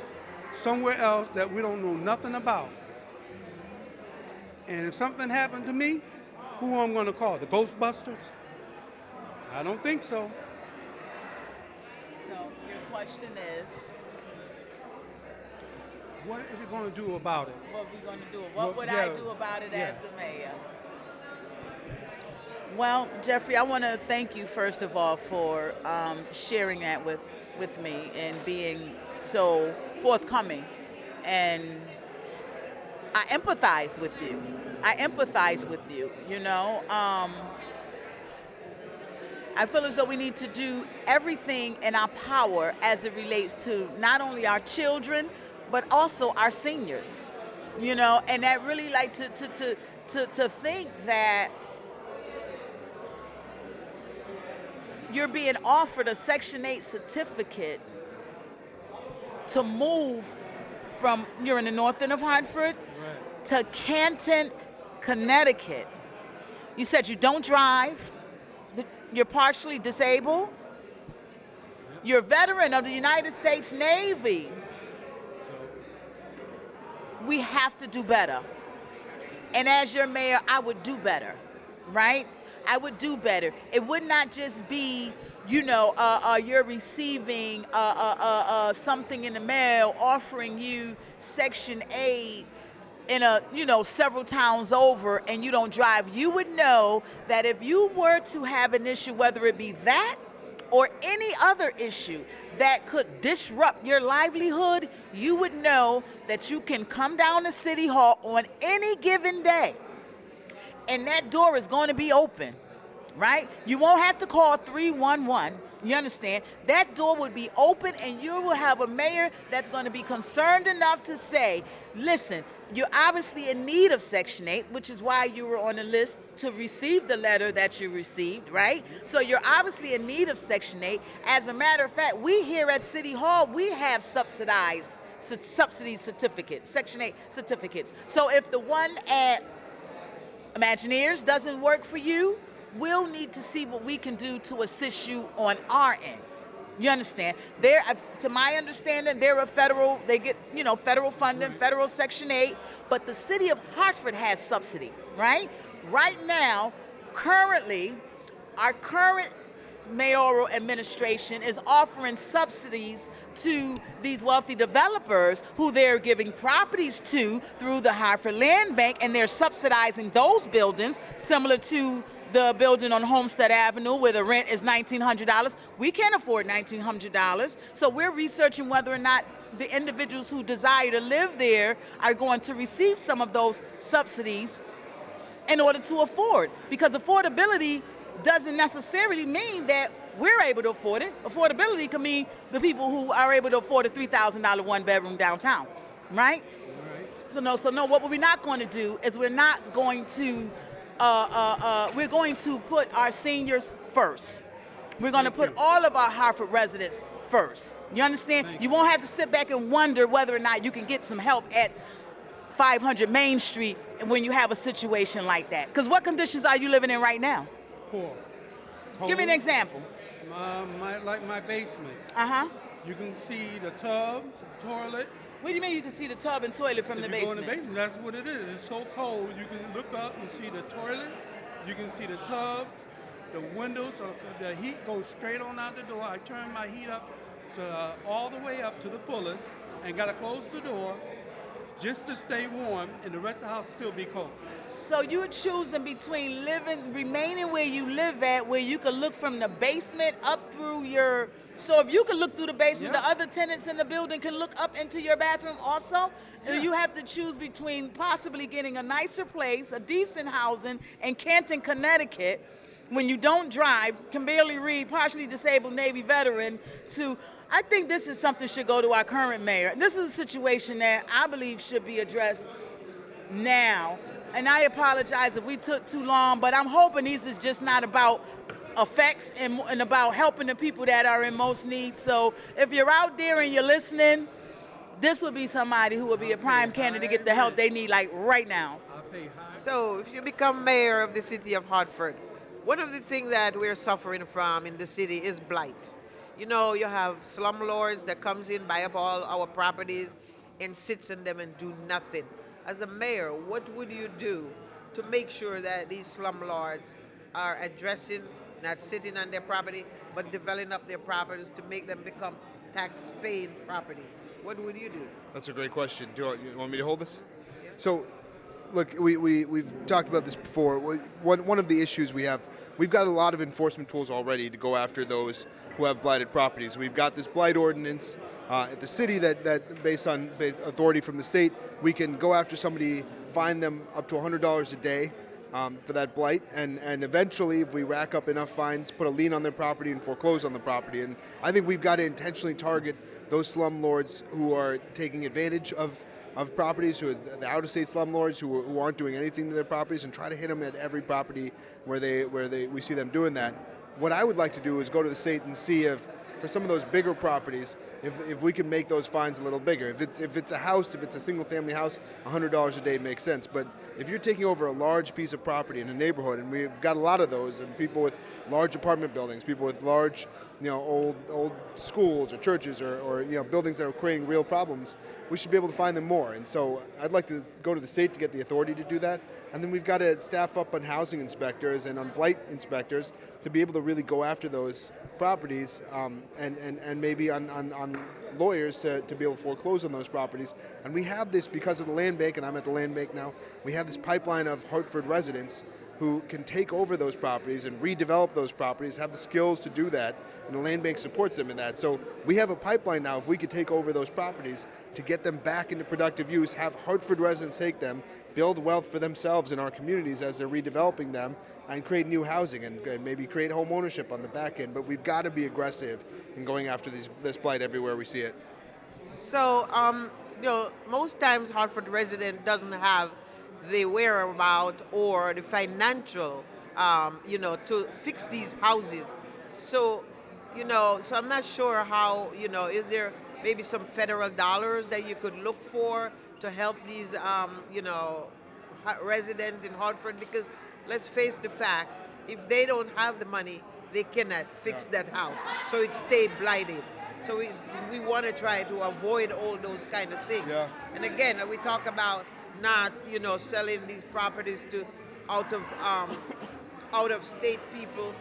somewhere else that we don't know nothing about. And if something happened to me, who I'm going to call? The Ghostbusters? I don't think so. So your question is? What are we going to do about it? What are we going to do? What would I do about it as the mayor? Well, Jeffrey, I want to thank you, first of all, for sharing that with me and being so forthcoming. And I empathize with you. You know. I feel as though we need to do everything in our power as it relates to not only our children, but also our seniors. You know, and that really like to think that you're being offered a Section 8 certificate to move from, you're in the north end of Hartford, to Canton, Connecticut. You said you don't drive, you're partially disabled, you're a veteran of the United States Navy. We have to do better. And as your mayor, I would do better, right? I would do better. It would not just be, you know, you're receiving something in the mail offering you Section 8 in a, you know, several towns over and you don't drive. You would know that if you were to have an issue, whether it be that or any other issue that could disrupt your livelihood, you would know that you can come down to City Hall on any given day and that door is going to be open, right? You won't have to call 311. You understand? That door would be open and you will have a mayor that's going to be concerned enough to say, listen, you're obviously in need of Section 8, which is why you were on the list to receive the letter that you received, right? So you're obviously in need of Section 8. As a matter of fact, we here at City Hall, we have subsidized subsidy certificates, Section 8 certificates. So if the one at Imagineers doesn't work for you, we'll need to see what we can do to assist you on our end. You understand? They're, to my understanding, they're a federal, they get, you know, federal funding, federal Section 8, but the city of Hartford has subsidy, right? Right now, currently, our current mayoral administration is offering subsidies to these wealthy developers who they're giving properties to through the Hartford Land Bank, and they're subsidizing those buildings, similar to the building on Homestead Avenue where the rent is $1,900. We can't afford $1,900. So we're researching whether or not the individuals who desire to live there are going to receive some of those subsidies in order to afford. Because affordability doesn't necessarily mean that we're able to afford it. Affordability can mean the people who are able to afford a $3,000 one-bedroom downtown, right? So no, what we're not going to do is we're not going to we're going to put our seniors first. We're going to put all of our Hartford residents first. You understand? You won't have to sit back and wonder whether or not you can get some help at 500 Main Street when you have a situation like that. Because what conditions are you living in right now? Poor. Give me an example. Like my basement. Uh-huh. You can see the tub, toilet. What do you mean you can see the tub and toilet from the basement? If you go in the basement, that's what it is. It's so cold, you can look up and see the toilet, you can see the tubs, the windows, the heat goes straight on out the door. I turn my heat up to all the way up to the fullest and gotta close the door just to stay warm, and the rest of the house still be cold. So you're choosing between remaining where you live at, where you can look from the basement up through your, so if you can look through the basement, the other tenants in the building can look up into your bathroom also? And you have to choose between possibly getting a nicer place, a decent housing in Canton, Connecticut, when you don't drive, can barely read, partially disabled Navy veteran, to, I think this is something should go to our current mayor. This is a situation that I believe should be addressed now. And I apologize if we took too long, but I'm hoping these is just not about effects and about helping the people that are in most need. So if you're out there and you're listening, this would be somebody who would be a prime candidate to get the help they need, like right now. So if you become mayor of the city of Hartford, one of the things that we're suffering from in the city is blight. You know, you have slumlords that comes in, buy up all our properties and sits in them and do nothing. As a mayor, what would you do to make sure that these slumlords are addressing, not sitting on their property, but developing up their properties to make them become tax-paying property? What would you do? That's a great question. Do you want me to hold this? Yeah. So, look, we've talked about this before. One of the issues we've got a lot of enforcement tools already to go after those who have blighted properties. We've got this blight ordinance at the city that based on authority from the state, we can go after somebody, fine them up to $100 a day for that blight, and eventually, if we rack up enough fines, put a lien on their property and foreclose on the property. And I think we've got to intentionally target those slumlords who are taking advantage of properties, who are the out-of-state slumlords who aren't doing anything to their properties, and try to hit them at every property where we see them doing that. what I would like to do is go to the state and see if, for some of those bigger properties, if we can make those fines a little bigger. If it's a house, if it's a single family house, $100 a day makes sense. But if you're taking over a large piece of property in a neighborhood, and we've got a lot of those, and people with large apartment buildings, people with large, old schools or churches or buildings that are creating real problems, we should be able to find them more. And so I'd like to go to the state to get the authority to do that. And then we've got to staff up on housing inspectors and on blight inspectors to be able to really go after those properties, and maybe on lawyers to be able to foreclose on those properties. And we have this because of the land bank, and I'm at the land bank now, we have this pipeline of Hartford residents who can take over those properties and redevelop those properties, have the skills to do that, and the land bank supports them in that. So we have a pipeline now, if we could take over those properties to get them back into productive use, have Hartford residents take them, build wealth for themselves in our communities as they're redeveloping them, and create new housing and maybe create home ownership on the back end. But we've got to be aggressive in going after this blight everywhere we see it. So, most times Hartford resident doesn't have the whereabout or the financial, to fix these houses. So, so I'm not sure how, is there maybe some federal dollars that you could look for to help these, residents in Hartford? Because let's face the facts, if they don't have the money, they cannot fix that house. So it stay blighted. So we want to try to avoid all those kind of things. Yeah. And again, we talk about not, selling these properties to out of state people,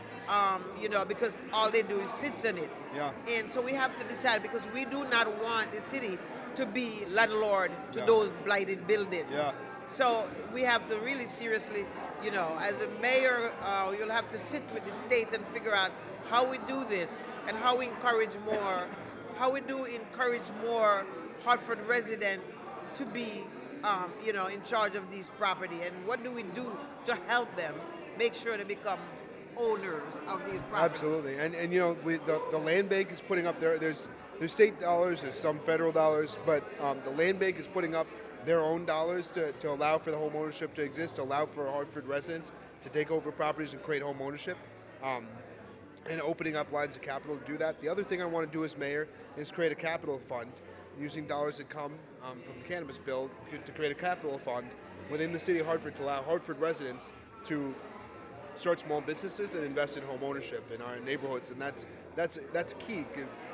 because all they do is sit in it. Yeah. And so we have to decide, because we do not want the city to be landlord to those blighted buildings. Yeah. So we have to really seriously, as a mayor, you'll have to sit with the state and figure out how we do this and how we encourage more Hartford residents to be in charge of these property, and what do we do to help them make sure they become owners of these properties? Absolutely, and the land bank is putting up there's state dollars, there's some federal dollars, but the land bank is putting up their own dollars to allow for the home ownership to exist, to allow for Hartford residents to take over properties and create home ownership. And opening up lines of capital to do that. The other thing I want to do as mayor is create a capital fund using dollars that come from the cannabis bill to create a capital fund within the city of Hartford to allow Hartford residents to start small businesses and invest in home ownership in our neighborhoods, and that's key.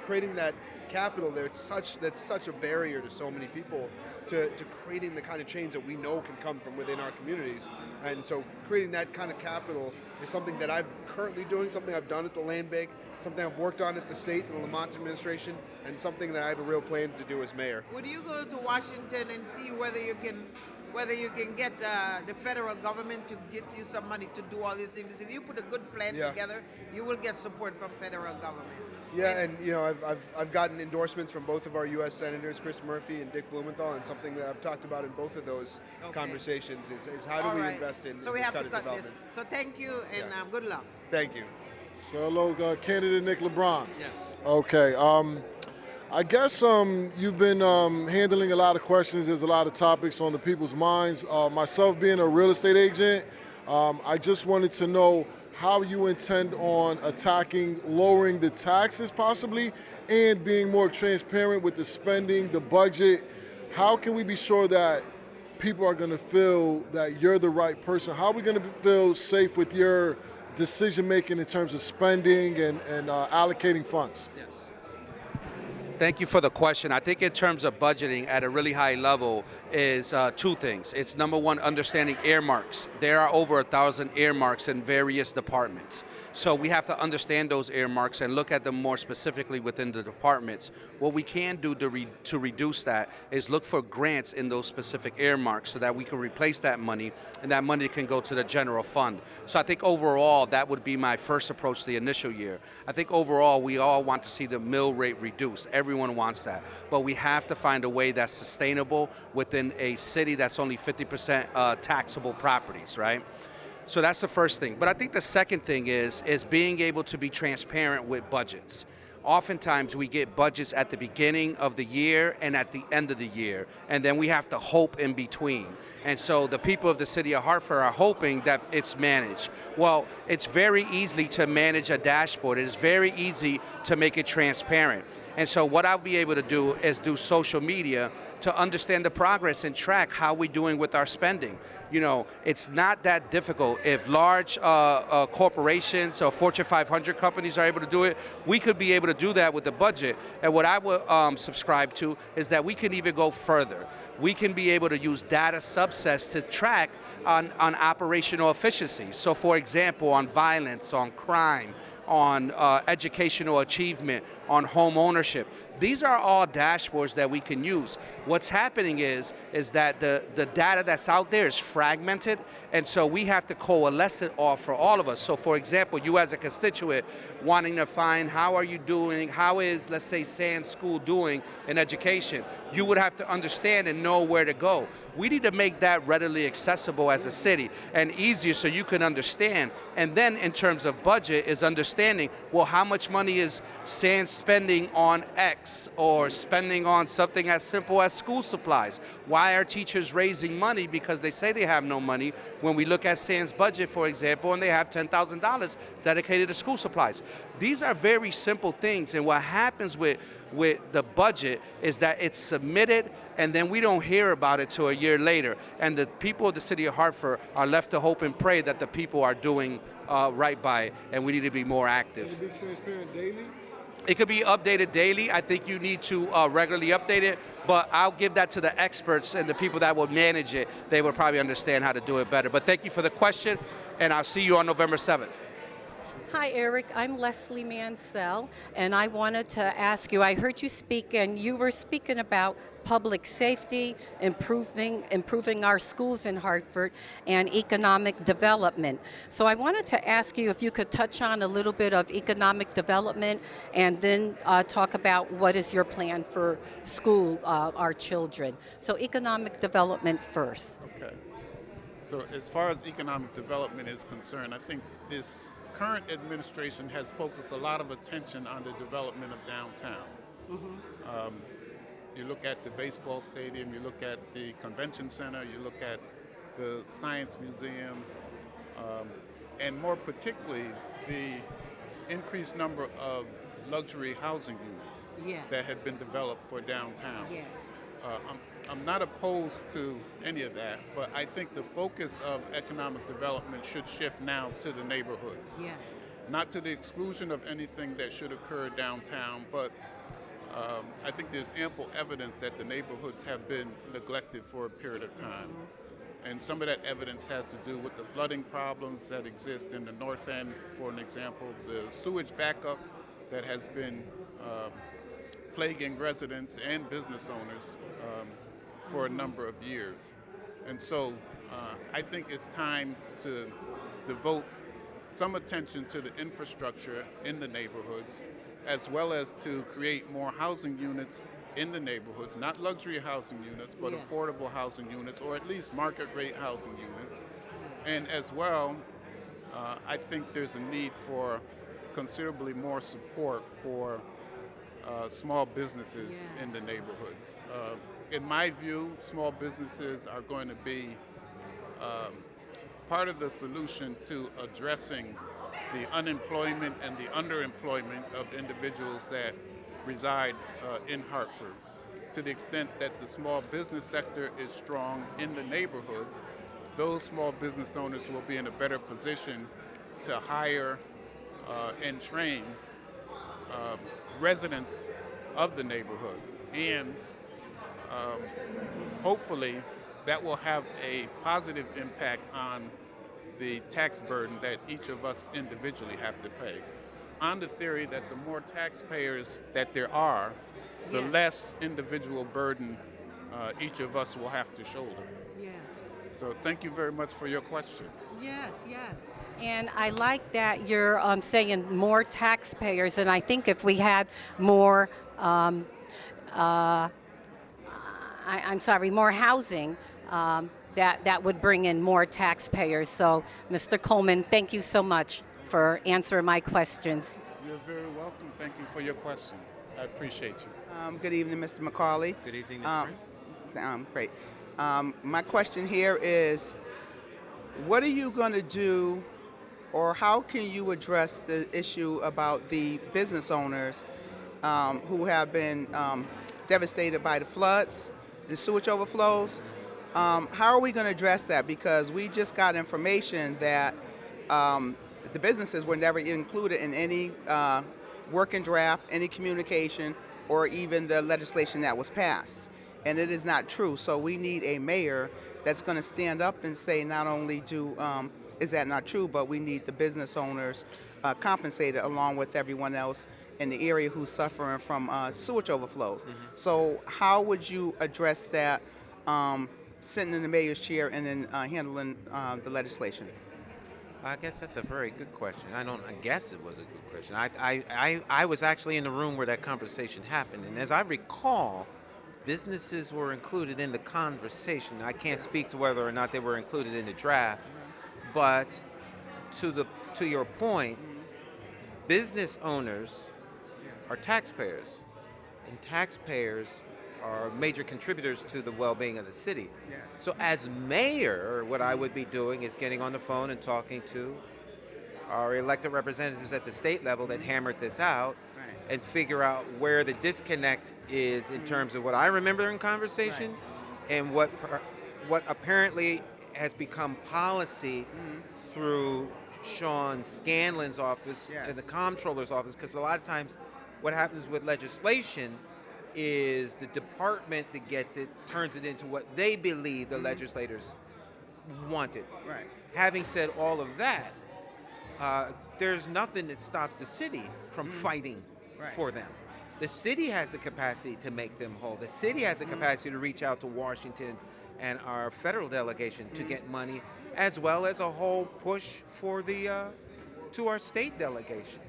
Creating that capital there, that's such a barrier to so many people to creating the kind of change that we know can come from within our communities. And so creating that kind of capital is something that I'm currently doing, something I've done at the land bank, something I've worked on at the state and the Lamont administration, and something that I have a real plan to do as mayor. Would you go to Washington and see whether you can get the federal government to get you some money to do all these things? If you put a good plan together, you will get support from federal government. Yeah, and I've gotten endorsements from both of our U.S. senators, Chris Murphy and Dick Blumenthal, and something that I've talked about in both of those conversations is how do we invest in this kind of development. So thank you, and good luck. Thank you. So hello, candidate Nick LeBron. Yes. Okay. I guess you've been handling a lot of questions. There's a lot of topics on the people's minds. Myself being a real estate agent, I just wanted to know how you intend on attacking lowering the taxes possibly and being more transparent with the spending, the budget. How can we be sure that people are going to feel that you're the right person? How are we going to feel safe with your decision making in terms of spending and allocating funds? Yes. Thank you for the question. I think in terms of budgeting at a really high level is two things. It's number one, understanding earmarks. There are over 1,000 earmarks in various departments. So we have to understand those earmarks and look at them more specifically within the departments. What we can do to reduce that is look for grants in those specific earmarks so that we can replace that money and that money can go to the general fund. So I think overall that would be my first approach the initial year. I think overall we all want to see the mill rate reduced. Everyone wants that. But we have to find a way that's sustainable within a city that's only 50% taxable properties, right? So that's the first thing. But I think the second thing is being able to be transparent with budgets. oftentimes we get budgets at the beginning of the year and at the end of the year, and then we have to hope in between. And so the people of the city of Hartford are hoping that it's managed. Well, it's very easy to manage a dashboard. It is very easy to make it transparent. And so what I'll be able to do is do social media to understand the progress and track how we're doing with our spending. You know, it's not that difficult. If large corporations or Fortune 500 companies are able to do it, we could be able to do that with the budget. And what I would subscribe to is that we can even go further. We can be able to use data subsets to track on operational efficiency. So for example, on violence, on crime, on educational achievement, on home ownership. These are all dashboards that we can use. What's happening is that the data that's out there is fragmented, and so we have to coalesce it all for all of us. So for example, you as a constituent wanting to find how are you doing, how is, let's say, Sands School doing in education, you would have to understand and know where to go. We need to make that readily accessible as a city and easier so you can understand. And then in terms of budget is understanding, well, how much money is Sands spending on X or spending on something as simple as school supplies? Why are teachers raising money because they say they have no money when we look at Sands' budget, for example, and they have $10,000 dedicated to school supplies? These are very simple things, and what happens with the budget is that it's submitted and then we don't hear about it till a year later, and the people of the city of Hartford are left to hope and pray that the people are doing right by it, and we need to be more active. Can it be transparent daily? It could be updated daily. I think you need to regularly update it, but I'll give that to the experts and the people that will manage it. They will probably understand how to do it better. But thank you for the question, and I'll see you on November 7th. Hi, Eric. I'm Leslie Mansell, and I wanted to ask you, I heard you speak, and you were speaking about public safety, improving our schools in Hartford, and economic development. So I wanted to ask you if you could touch on a little bit of economic development, and then talk about what is your plan for school, our children. So economic development first. Okay. So as far as economic development is concerned, I think this current administration has focused a lot of attention on the development of downtown. Mm-hmm. You look at the baseball stadium, you look at the convention center, you look at the science museum, and more particularly the increased number of luxury housing units that have been developed for downtown. Yes. I'm not opposed to any of that, but I think the focus of economic development should shift now to the neighborhoods. Yes. Not to the exclusion of anything that should occur downtown, but I think there's ample evidence that the neighborhoods have been neglected for a period of time. And some of that evidence has to do with the flooding problems that exist in the north end, for an example, the sewage backup that has been plaguing residents and business owners for a number of years. And so I think it's time to devote some attention to the infrastructure in the neighborhoods, as well as to create more housing units in the neighborhoods, not luxury housing units, but affordable housing units, or at least market rate housing units. And as well, I think there's a need for considerably more support for small businesses in the neighborhoods. In my view, small businesses are going to be part of the solution to addressing the unemployment and the underemployment of individuals that reside in Hartford. To the extent that the small business sector is strong in the neighborhoods, those small business owners will be in a better position to hire and train residents of the neighborhood. And hopefully that will have a positive impact on the tax burden that each of us individually have to pay, on the theory that the more taxpayers that there are, the less individual burden each of us will have to shoulder. Yes. So thank you very much for your question. Yes, yes. And I like that you're saying more taxpayers, and I think if we had more, more housing, that would bring in more taxpayers. So, Mr. Coleman, thank you so much for answering my questions. You're very welcome. Thank you for your question. I appreciate you. Good evening, Mr. McCauley. Good evening, Ms. Prince. Great. My question here is, what are you going to do, or how can you address the issue about the business owners who have been devastated by the floods, the sewage overflows? How are we going to address that? Because we just got information that the businesses were never included in any working draft, any communication, or even the legislation that was passed. And it is not true. So we need a mayor that's going to stand up and say not only is that not true, but we need the business owners compensated along with everyone else in the area who's suffering from sewage overflows. So how would you address that sitting in the mayor's chair and then handling the legislation? I guess that's a very good question. I guess it was a good question. I was actually in the room where that conversation happened, and as I recall, businesses were included in the conversation. I can't speak to whether or not they were included in the draft, but to your point, business owners are taxpayers, and taxpayers are major contributors to the well-being of the city. So as mayor, what I would be doing is getting on the phone and talking to our elected representatives at the state level that hammered this out and figure out where the disconnect is in terms of what I remember in conversation and what apparently has become policy through Sean Scanlon's office and the comptroller's office, because a lot of times what happens with legislation is the department that gets it turns it into what they believe the legislators wanted. Having said all of that, there's nothing that stops the city from fighting for them. The city has the capacity to make them whole. The city has the capacity to reach out to Washington and our federal delegation to get money, as well as a whole push for to our state delegation.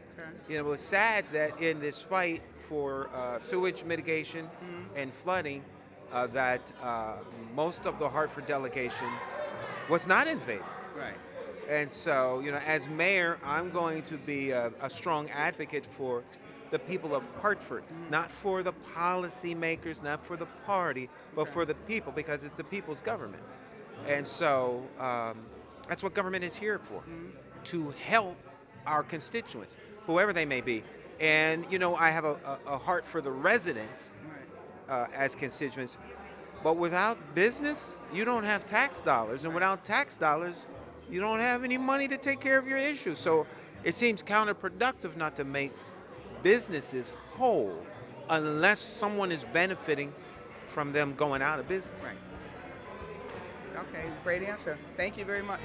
You know, it was sad that in this fight for sewage mitigation and flooding, that most of the Hartford delegation was not in favor. And so, you know, as mayor, I'm going to be a strong advocate for the people of Hartford, not for the policymakers, not for the party, but for the people, because it's the people's government. And so that's what government is here for, to help our constituents, whoever they may be. And, you know, I have a heart for the residents as constituents, but without business, you don't have tax dollars. And without tax dollars, you don't have any money to take care of your issues. So it seems counterproductive not to make businesses whole unless someone is benefiting from them going out of business. Okay, great answer. Thank you very much.